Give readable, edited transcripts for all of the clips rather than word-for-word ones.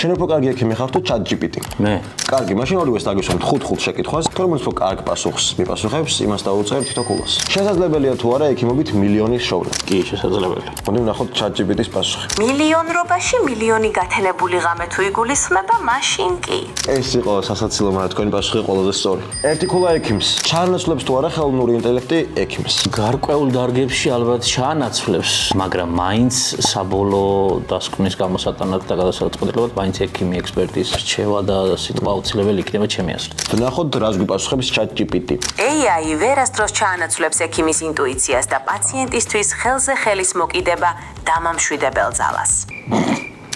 შენ უფრო კარგი ექიმი ხარ თუ ChatGPT? მე. კარგი, მაშინ ორივეს დაგისვამთ 5 შეკითხვას, თორმეტ უფრო კარგ პასუხს მიპასუხებს, იმას დავუწევ თითო ქულას. შესაძლებელია თუ არა ექიმობით მილიონის შოვნა? კი, შესაძლებელია. მოდი ვნახოთ ChatGPT-ის პასუხი. მილიონრობაში მილიონი გათენებული ღამე თუ იგულისხმება, მაშინ კი. ეს იყო სასაცილო, მაგრამ თქვენი პასუხი ყველაზე სწორი. ერთი ქულა ექიმს. ჩაანაცვლებს თუ არა ხელოვნური ინტელექტი ექიმს? გარკვეულ დარგებში ალბათ ჩაანაცვლებს, მაგრამ მაინც საბოლოო დასკვნის გამოსატანად და გადასაწყვეტილებად მაინც ექიმი ექსპერტის რჩევა და სიტყვა აუცილებელი იქნება ჩემი აზრით. ვნახოთ რას გვიპასუხებს ChatGPT. AI ვერასდროს ჩაანაცვლებს ექიმის ინტუიციას და პაციენტისთვის ხელზე ხელის მოკიდება დამამშვიდებელ ძალას.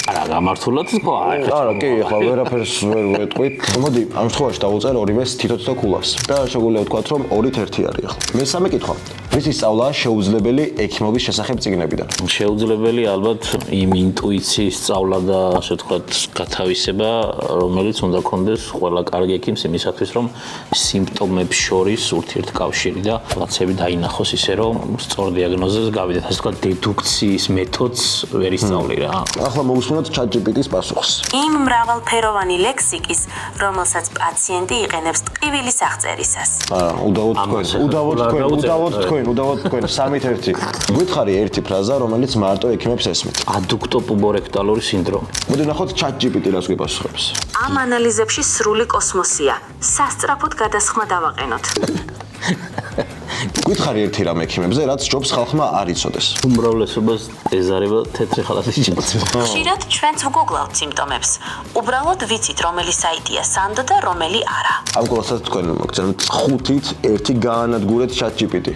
არა, გამართულად თქვა. არა, კი, ახლა ვერაფერს ვერ ვეტყვით. მოდი, ამ შემთხვევაში დავუწერ ორივეს თითო ქულას. და შეგვიძლია ვთქვათ, რომ 2-1 არის ახლა. მესამე კითხვა. რისი სწავლაა შეუძლებელი ექიმობის შესახებ წიგნებიდან? შეუძლებელი ალბათ იმ ინტუიციის სწავლა და ასე ვთქვათ, გათავისება, რომელიც უნდა კონდეს ყველა კარგი ექიმს იმისათვის, რომ სიმპტომებს შორის ურთიერთკავშირი და რაღაცები დაინახოს ისე, რომ სწორ დიაგნოზას გავიდეთ. ასე ვთქვათ, დედუქციის მეთოდს ვერ ისწავლი რა. ახლა მოვუსმინოთ ChatGPT-ის პასუხს. იმ მრავალფეროვანი ლექსიკის, რომელსაც პაციენტი იყენებს ტყივილის აღწერისას. უდავოდ თქვენ. 3-1. გვითხარი ერთი ფრაზა, რომელიც მარტო ექიმებს ესმით. ადუქტოპუბორექტალური სინდრომი. მოდი ვნახოთ ChatGPT რას გვიპასუხებს. ამ ანალიზებში სრული კოსმოსია. სასწრაფოდ გადასხმა დავაყენოთ. გვითხარი ერთი რამ ექიმებზე, რაც ჯობს ხალხმა არ იცოდეს. უმრავლესობას ეზარება თეთრი ხალათი ჭირდება. ხშირად ჩვენც ვგუგლავთ სიმპტომებს. უბრალოდ ვიცით, რომელი საიტია სანდო და რომელი არა. ამ ყველასაც თქვენ მოგცემთ 5-1 გაანადგურეთ ChatGPT.